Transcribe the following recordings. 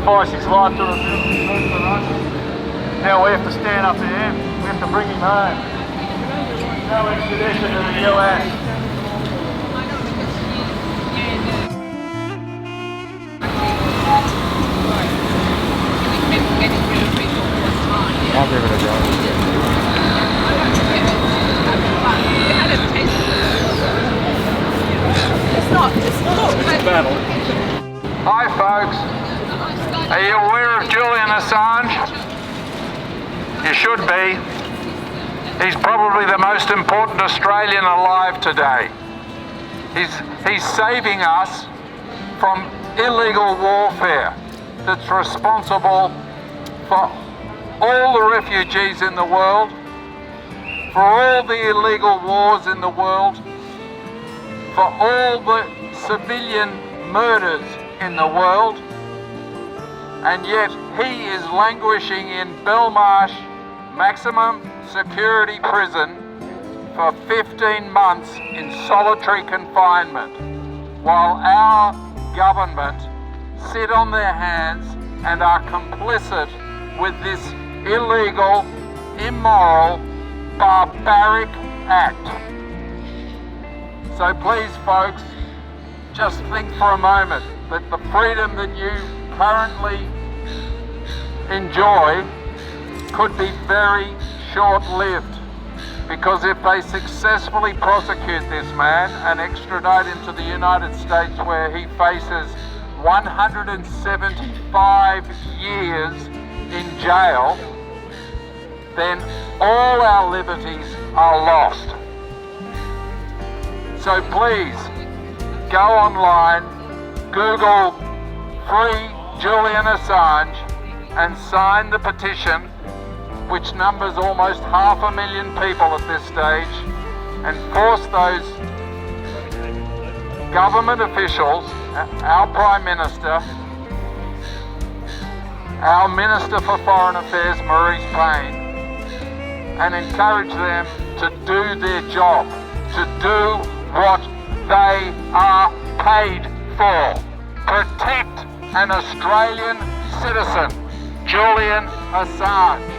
sacrifice his life to reveal the truth for us. Now we have to stand up to him. We have to bring him home. No extradition to the US. I'll give it a go. It's battle. Hi folks. Are you aware of Julian Assange? You should be. He's probably the most important Australian alive today. He's saving us from illegal warfare that's responsible for all the refugees in the world, for all the illegal wars in the world, for all the civilian murders in the world, and yet he is languishing in Belmarsh maximum security prison for 15 months in solitary confinement, while our government sit on their hands and are complicit with this illegal, immoral, barbaric act. So please folks, just think for a moment that the freedom that you currently enjoy could be very short-lived, because if they successfully prosecute this man and extradite him to the United States, where he faces 175 years in jail, then all our liberties are lost. So please, go online, Google Free Julian Assange and sign the petition, which numbers almost 500,000 people at this stage, and force those government officials, our Prime Minister, our Minister for Foreign Affairs, Maurice Payne, and encourage them to do their job, to do what they are paid for. Protect an Australian citizen, Julian Assange.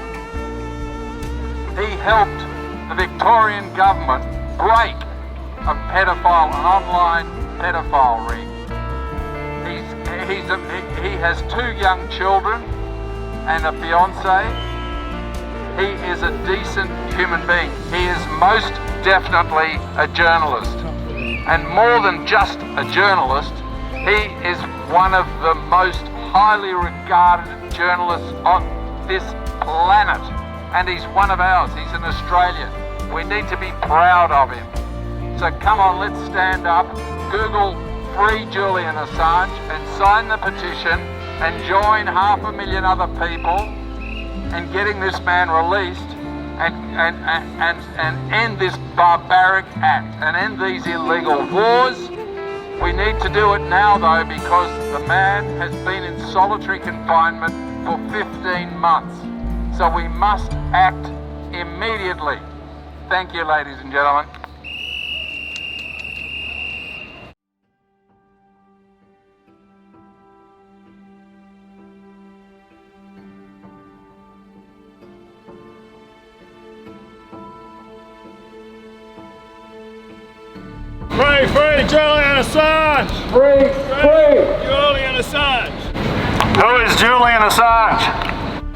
He helped the Victorian government break a pedophile, an online pedophile ring. He has 2 young children and a fiancée. He is a decent human being. He is most definitely a journalist. And more than just a journalist, he is one of the most highly regarded journalists on this planet. And he's one of ours. He's an Australian. We need to be proud of him. So come on, let's stand up, Google Free Julian Assange and sign the petition and join 500,000 other people in getting this man released and end this barbaric act and end these illegal wars. We need to do it now though, because the man has been in solitary confinement for 15 months. So we must act immediately. Thank you, ladies and gentlemen. Free Julian Assange! Free Julian Assange! Who is Julian Assange?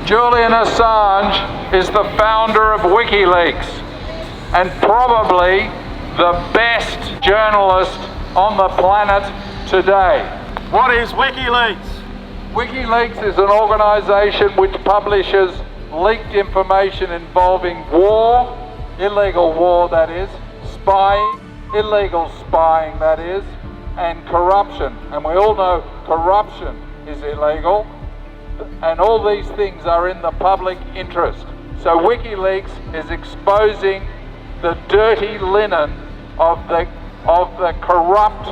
Julian Assange is the founder of WikiLeaks and probably the best journalist on the planet today. What is WikiLeaks? WikiLeaks is an organisation which publishes leaked information involving war, illegal war that is, spying, illegal spying that is, and corruption. And we all know corruption is illegal, and all these things are in the public interest. So WikiLeaks is exposing the dirty linen of the corrupt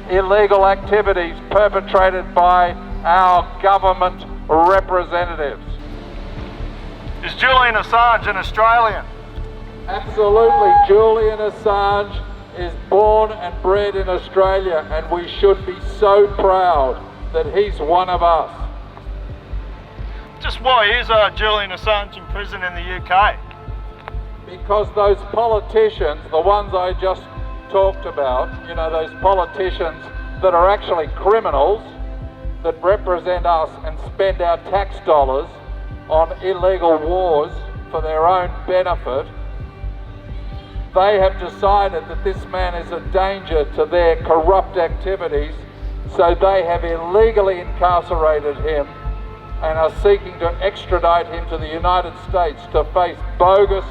illegal activities perpetrated by our government representatives. Is Julian Assange an Australian? Absolutely. Julian Assange is born and bred in Australia, and we should be so proud that he's one of us. Just why is Julian Assange in prison in the UK? Because those politicians, the ones I just talked about, you know, those politicians that are actually criminals, that represent us and spend our tax dollars on illegal wars for their own benefit, they have decided that this man is a danger to their corrupt activities, so they have illegally incarcerated him and are seeking to extradite him to the United States to face bogus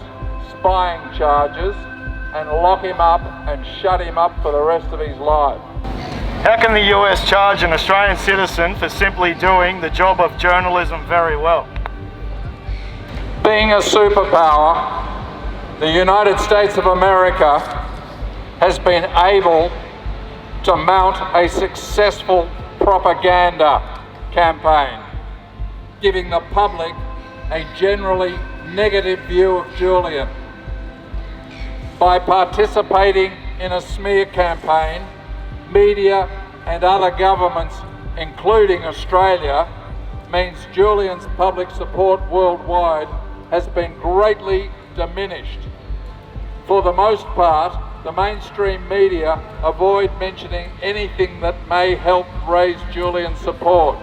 spying charges and lock him up and shut him up for the rest of his life. How can the US charge an Australian citizen for simply doing the job of journalism very well? Being a superpower, the United States of America has been able to mount a successful propaganda campaign, giving the public a generally negative view of Julian. By participating in a smear campaign, media and other governments, including Australia, means Julian's public support worldwide has been greatly diminished. For the most part, the mainstream media avoid mentioning anything that may help raise Julian's support.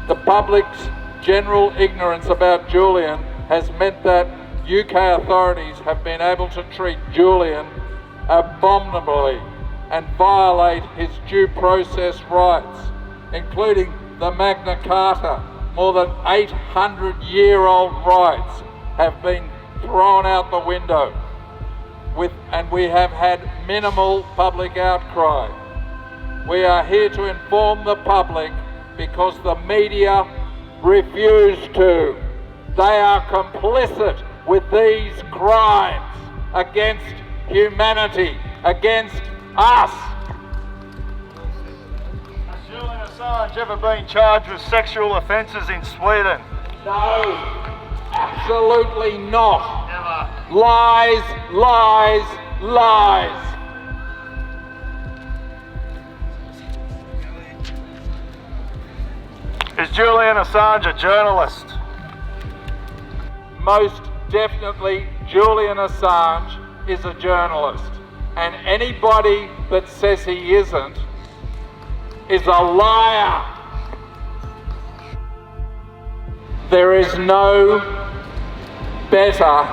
The public's general ignorance about Julian has meant that UK authorities have been able to treat Julian abominably and violate his due process rights, including the Magna Carta. More than 800-year-old rights have been thrown out the window, and we have had minimal public outcry. We are here to inform the public because the media refuse to. They are complicit with these crimes against humanity, against us. Has Julian Assange ever been charged with sexual offences in Sweden? No, absolutely not. Never. Lies, lies, lies. Is Julian Assange a journalist? Most definitely, Julian Assange is a journalist, and anybody that says he isn't is a liar. There is no better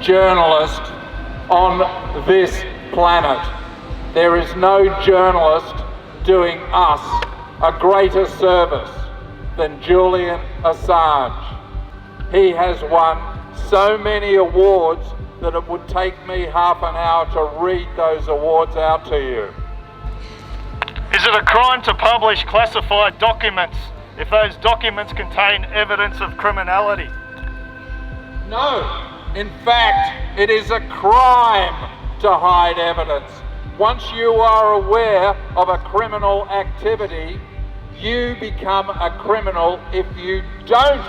journalist on this planet. There is no journalist doing us a greater service than Julian Assange. He has won so many awards that it would take me half an hour to read those awards out to you. Is it a crime to publish classified documents if those documents contain evidence of criminality? No. In fact, it is a crime to hide evidence. Once you are aware of a criminal activity, you become a criminal if you don't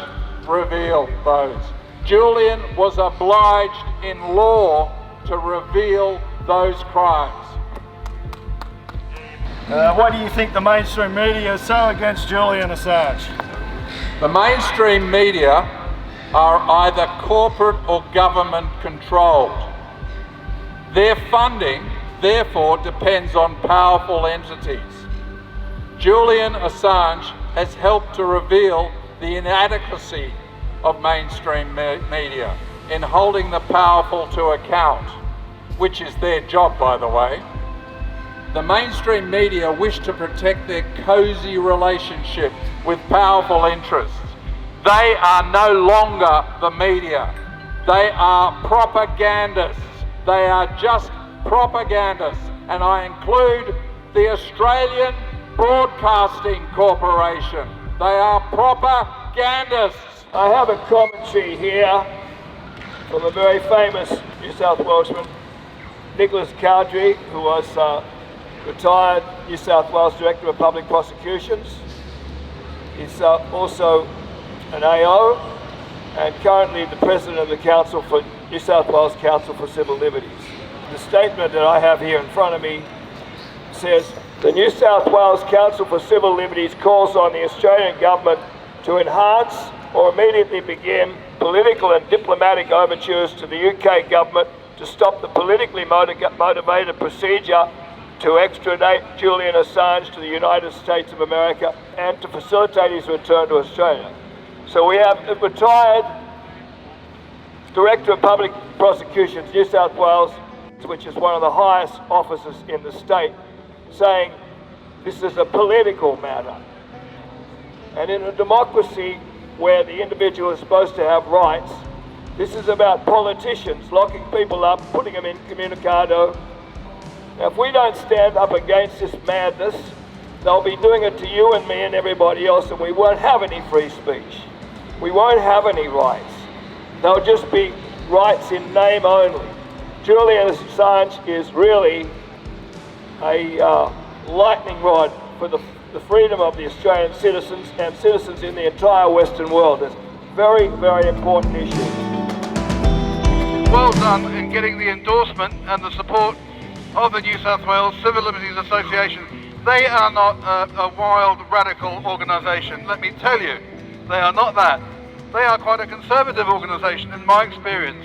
reveal those. Julian was obliged in law to reveal those crimes. Why do you think the mainstream media is so against Julian Assange? The mainstream media are either corporate or government controlled. Their funding, therefore, depends on powerful entities. Julian Assange has helped to reveal the inadequacy of mainstream media in holding the powerful to account, which is their job, by the way. The mainstream media wish to protect their cozy relationship with powerful interests. They are no longer the media. They are propagandists. They are just propagandists, and I include the Australian Broadcasting Corporation. They are propagandists. I have a commentary here from a very famous New South Welshman, Nicholas Cowdery, who was retired New South Wales Director of Public Prosecutions. He's also an AO and currently the President of the Council for New South Wales Council for Civil Liberties. The statement that I have here in front of me says, the New South Wales Council for Civil Liberties calls on the Australian Government to enhance or immediately begin political and diplomatic overtures to the UK government to stop the politically motivated procedure to extradite Julian Assange to the United States of America and to facilitate his return to Australia. So we have a retired Director of Public Prosecutions, New South Wales, which is one of the highest officers in the state, saying this is a political matter. And in a democracy where the individual is supposed to have rights, this is about politicians locking people up, putting them in communicado. Now, if we don't stand up against this madness, they'll be doing it to you and me and everybody else, and we won't have any free speech. We won't have any rights. They'll just be rights in name only. Julian Assange is really a lightning rod for the freedom of the Australian citizens and citizens in the entire Western world. It's a very, very important issue. Well done in getting the endorsement and the support of the New South Wales Civil Liberties Association. They are not a wild, radical organisation. Let me tell you, they are not that. They are quite a conservative organisation in my experience.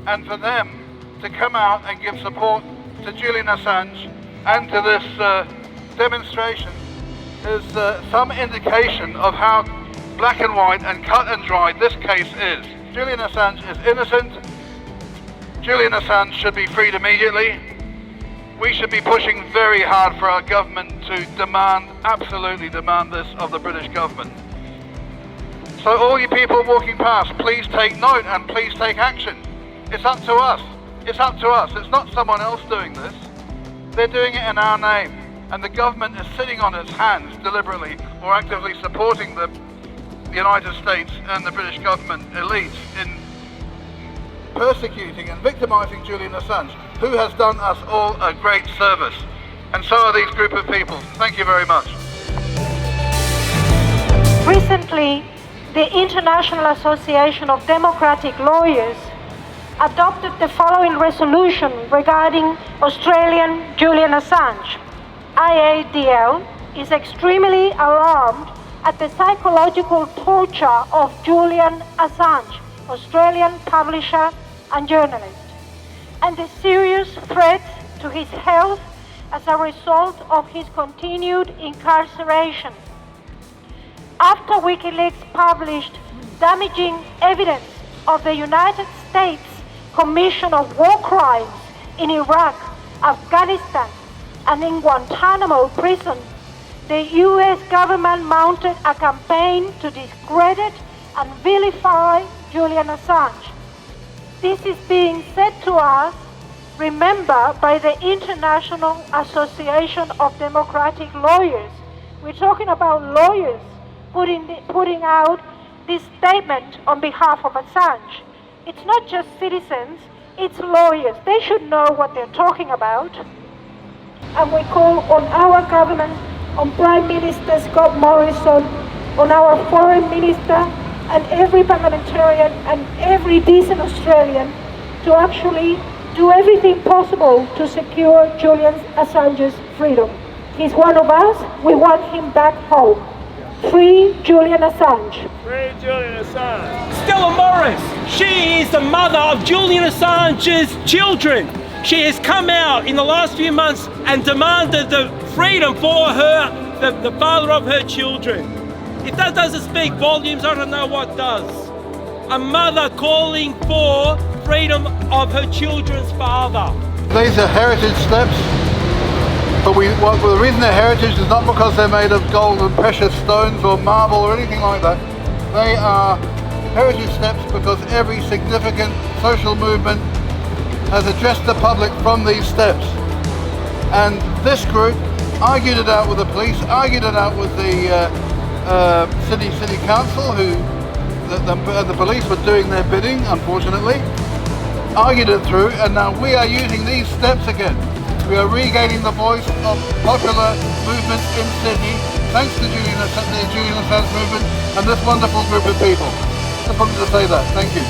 And for them to come out and give support to Julian Assange and to this demonstration is some indication of how black and white and cut and dry this case is. Julian Assange is innocent. Julian Assange should be freed immediately. We should be pushing very hard for our government to absolutely demand this of the British government. So all you people walking past, please take note and please take action. It's up to us. It's up to us. It's not someone else doing this. They're doing it in our name. And the government is sitting on its hands deliberately or actively supporting the United States and the British government elites in persecuting and victimizing Julian Assange, who has done us all a great service. And so are these group of people. Thank you very much. Recently, the International Association of Democratic Lawyers adopted the following resolution regarding Australian Julian Assange. IADL is extremely alarmed at the psychological torture of Julian Assange, Australian publisher and journalist, and the serious threats to his health as a result of his continued incarceration. After WikiLeaks published damaging evidence of the United States commission of war crimes in Iraq, Afghanistan, and in Guantanamo prison, the US government mounted a campaign to discredit and vilify Julian Assange. This is being said to us, remember, by the International Association of Democratic Lawyers. We're talking about lawyers putting out this statement on behalf of Assange. It's not just citizens, it's lawyers. They should know what they're talking about. And we call on our government, on Prime Minister Scott Morrison, on our Foreign Minister, and every parliamentarian and every decent Australian to actually do everything possible to secure Julian Assange's freedom. He's one of us. We want him back home. Free Julian Assange. Free Julian Assange. Stella Morris, she is the mother of Julian Assange's children. She has come out in the last few months and demanded the freedom for her, the father of her children. If that doesn't speak volumes, I don't know what does. A mother calling for freedom of her children's father. These are heritage steps, but the reason they're heritage is not because they're made of gold and precious stones or marble or anything like that. They are heritage steps because every significant social movement has addressed the public from these steps. And this group argued it out with the police, argued it out with the City Council, who the police were doing their bidding, unfortunately, argued it through, and now we are using these steps again. We are regaining the voice of popular movements in Sydney, thanks to the Julian Assange movement and this wonderful group of people. Just wanted to say that. Thank you.